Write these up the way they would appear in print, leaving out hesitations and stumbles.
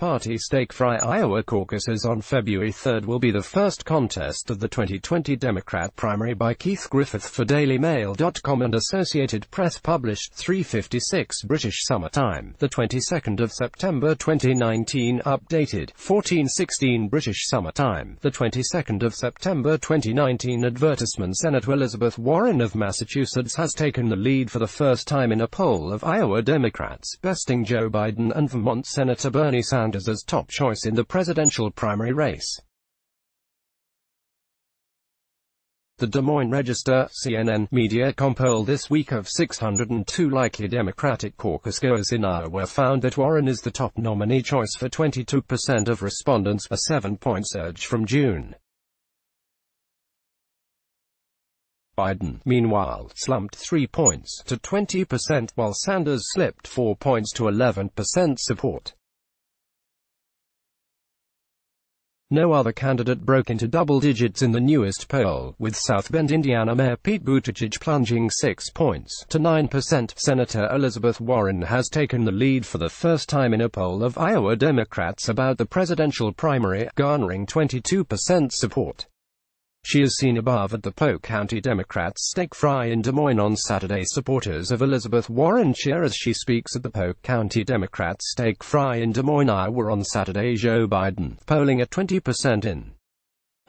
Party Stake-Fry Iowa caucuses on February 3 will be the first contest of the 2020 Democrat primary by Keith Griffith for DailyMail.com and Associated Press, published 3:56 British Summer Time, the 22nd of September 2019, updated 14:16 British Summer Time, the 22nd of September 2019. Advertisement. Senator Elizabeth Warren of Massachusetts has taken the lead for the first time in a poll of Iowa Democrats, besting Joe Biden and Vermont Senator Bernie Sanders as top choice in the presidential primary race. The Des Moines Register, CNN, Mediacom poll this week of 602 likely Democratic caucus goers in Iowa found that Warren is the top nominee choice for 22% of respondents, a 7-point surge from June. Biden, meanwhile, slumped 3 points to 20%, while Sanders slipped 4 points to 11% support. No other candidate broke into double digits in the newest poll, with South Bend, Indiana Mayor Pete Buttigieg plunging 6 points to 9%. Senator Elizabeth Warren has taken the lead for the first time in a poll of Iowa Democrats about the presidential primary, garnering 22% support. She is seen above at the Polk County Democrats Stake-Fry in Des Moines on Saturday. Supporters of Elizabeth Warren cheer as she speaks at the Polk County Democrats Stake-Fry in Des Moines, Iowa on Saturday. Joe Biden, polling at 20% in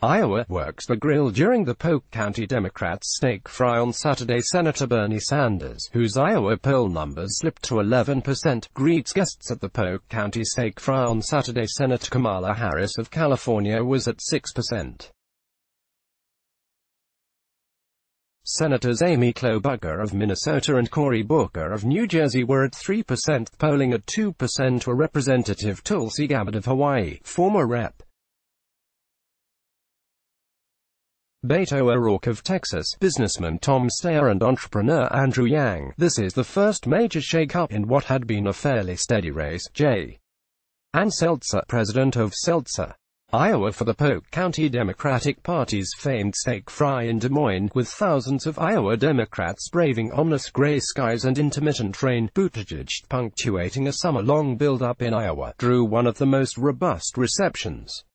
Iowa, works the grill during the Polk County Democrats Stake-Fry on Saturday. Senator Bernie Sanders, whose Iowa poll numbers slipped to 11%, greets guests at the Polk County Stake-Fry on Saturday. Senator Kamala Harris of California was at 6%. Senators Amy Klobuchar of Minnesota and Cory Booker of New Jersey were at 3%, polling at 2% were Representative Tulsi Gabbard of Hawaii, former Rep. Beto O'Rourke of Texas, businessman Tom Steyer and entrepreneur Andrew Yang. This is the first major shake-up in what had been a fairly steady race. J. Ann Seltzer, president of Seltzer, Iowa, for the Polk County Democratic Party's famed Stake-Fry in Des Moines, with thousands of Iowa Democrats braving ominous gray skies and intermittent rain. Buttigieg, punctuating a summer-long build-up in Iowa, drew one of the most robust receptions.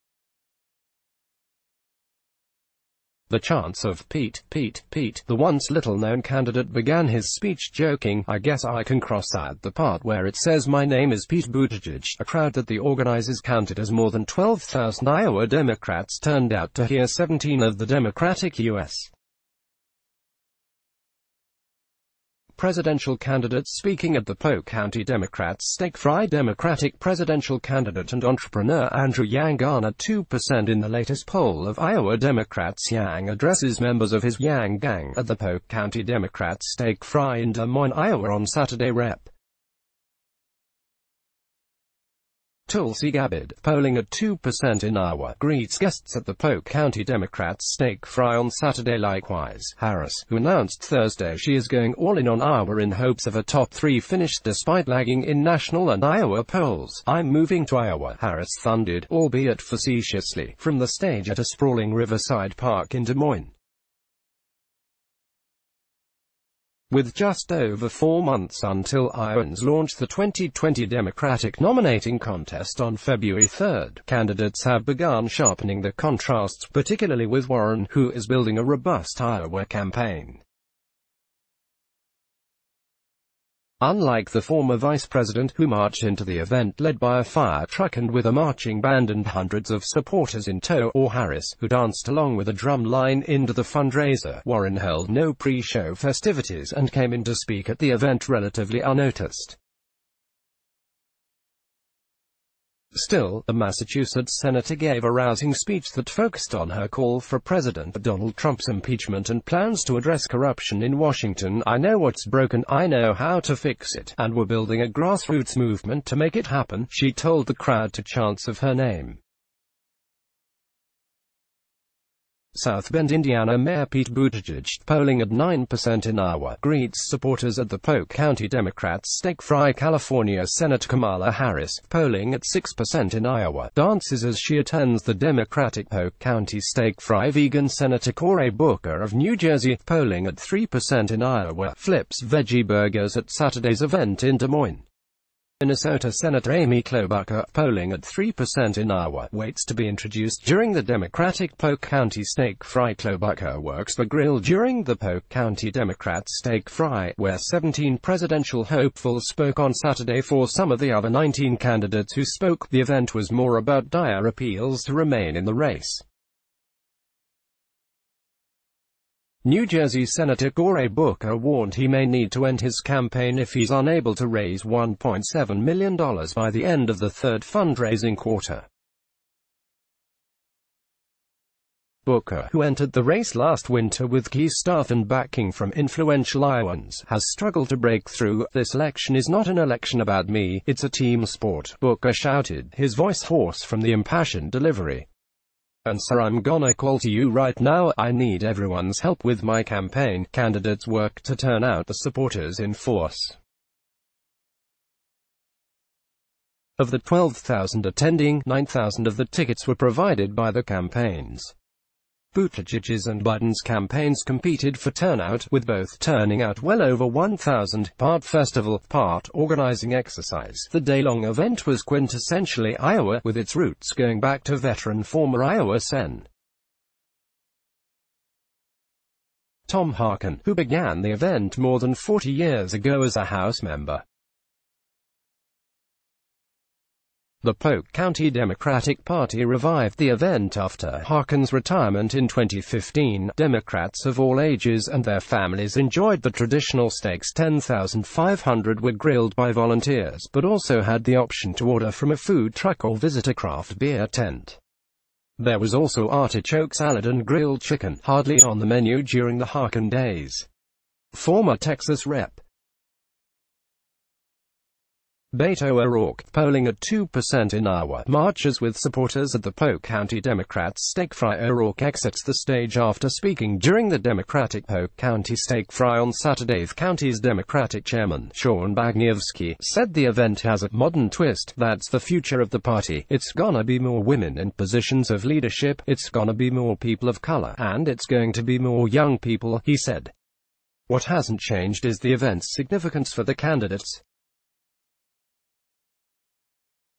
The chants of Pete, Pete, Pete, the once little-known candidate, began his speech joking, "I guess I can cross out the part where it says my name is Pete Buttigieg." A crowd that the organizers counted as more than 12,000 Iowa Democrats turned out to hear 17 of the Democratic U.S. presidential candidates speaking at the Polk County Democrats Stake-Fry. Democratic presidential candidate and entrepreneur Andrew Yang garnered 2% in the latest poll of Iowa Democrats. Yang addresses members of his Yang Gang at the Polk County Democrats Stake-Fry in Des Moines, Iowa on Saturday. Rep. Tulsi Gabbard, polling at 2% in Iowa, greets guests at the Polk County Democrats Stake-Fry on Saturday. Likewise, Harris, who announced Thursday she is going all in on Iowa in hopes of a top 3 finish despite lagging in national and Iowa polls. "I'm moving to Iowa," Harris thundered, albeit facetiously, from the stage at a sprawling Riverside Park in Des Moines. With just over 4 months until Iowans launch the 2020 Democratic nominating contest on February 3, candidates have begun sharpening the contrasts, particularly with Warren, who is building a robust Iowa campaign. Unlike the former vice president, who marched into the event led by a fire truck and with a marching band and hundreds of supporters in tow, or Harris, who danced along with a drum line into the fundraiser, Warren held no pre-show festivities and came in to speak at the event relatively unnoticed. Still, the Massachusetts senator gave a rousing speech that focused on her call for President Donald Trump's impeachment and plans to address corruption in Washington. "I know what's broken, I know how to fix it, and we're building a grassroots movement to make it happen," she told the crowd to chants of her name. South Bend, Indiana Mayor Pete Buttigieg, polling at 9% in Iowa, greets supporters at the Polk County Democrats Stake-Fry. California Senator Kamala Harris, polling at 6% in Iowa, dances as she attends the Democratic Polk County Stake-Fry. Vegan Senator Cory Booker of New Jersey, polling at 3% in Iowa, flips veggie burgers at Saturday's event in Des Moines. Minnesota Senator Amy Klobuchar, polling at 3% in Iowa, waits to be introduced during the Democratic Polk County Steak Fry. Klobuchar works the grill during the Polk County Democrats Steak Fry, where 17 presidential hopefuls spoke on Saturday. For some of the other 19 candidates who spoke, the event was more about dire appeals to remain in the race. New Jersey Senator Cory Booker warned he may need to end his campaign if he's unable to raise $1.7 million by the end of the third fundraising quarter. Booker, who entered the race last winter with key staff and backing from influential Iowans, has struggled to break through. "This election is not an election about me, it's a team sport," Booker shouted, his voice hoarse from the impassioned delivery. "And sir, I'm gonna call to you right now, I need everyone's help with my campaign." Candidates work to turn out the supporters in force. Of the 12,000 attending, 9,000 of the tickets were provided by the campaigns. Buttigieg's and Biden's campaigns competed for turnout, with both turning out well over 1,000, part festival, part organizing exercise. The day-long event was quintessentially Iowa, with its roots going back to veteran former Iowa Sen. Tom Harkin, who began the event more than 40 years ago as a House member. The Polk County Democratic Party revived the event after Harkin's retirement in 2015. Democrats of all ages and their families enjoyed the traditional steaks. 10,500 were grilled by volunteers, but also had the option to order from a food truck or visit a craft beer tent. There was also artichoke salad and grilled chicken, hardly on the menu during the Harkin days. Former Texas Rep. Beto O'Rourke, polling at 2% in Iowa, marches with supporters at the Polk County Democrats Steak Fry. O'Rourke exits the stage after speaking during the Democratic Polk County Steak Fry on Saturday. The county's Democratic chairman, Sean Bagniewski, said the event has a modern twist. "That's the future of the party. It's gonna be more women in positions of leadership, it's gonna be more people of color, and it's going to be more young people," he said. What hasn't changed is the event's significance for the candidates.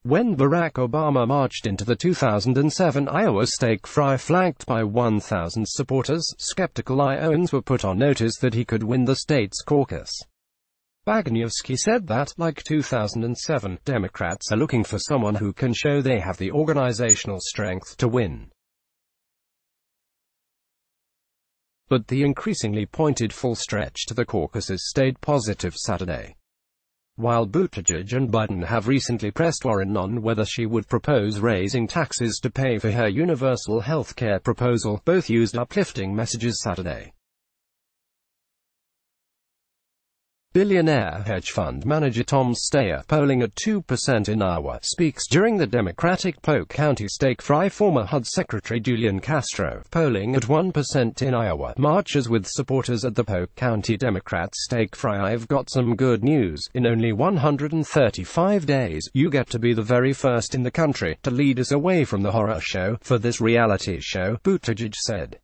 When Barack Obama marched into the 2007 Iowa Steak Fry flanked by 1,000 supporters, skeptical Iowans were put on notice that he could win the state's caucus. Bagniewski said that, like 2007, Democrats are looking for someone who can show they have the organizational strength to win. But the increasingly pointed full stretch to the caucuses stayed positive Saturday. While Buttigieg and Biden have recently pressed Warren on whether she would propose raising taxes to pay for her universal health care proposal, both used uplifting messages Saturday. Billionaire hedge fund manager Tom Steyer, polling at 2% in Iowa, speaks during the Democratic Polk County Steak Fry. Former HUD Secretary Julian Castro, polling at 1% in Iowa, marches with supporters at the Polk County Democrats Steak Fry. "I've got some good news. In only 135 days, you get to be the very first in the country to lead us away from the horror show for this reality show," Buttigieg said.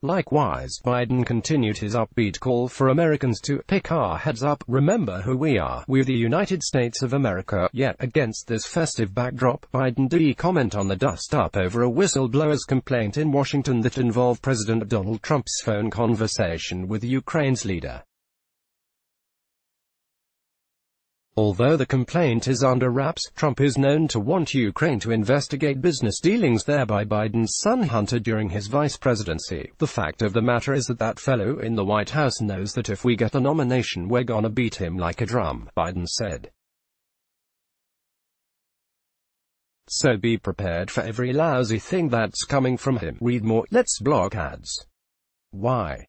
Likewise, Biden continued his upbeat call for Americans to pick our heads up, remember who we are, we're the United States of America. Yet, against this festive backdrop, Biden did comment on the dust-up over a whistleblower's complaint in Washington that involved President Donald Trump's phone conversation with Ukraine's leader. Although the complaint is under wraps, Trump is known to want Ukraine to investigate business dealings there by Biden's son Hunter during his vice presidency. "The fact of the matter is that fellow in the White House knows that if we get the nomination we're gonna beat him like a drum," Biden said. "So be prepared for every lousy thing that's coming from him. Read more. Let's block ads. Why?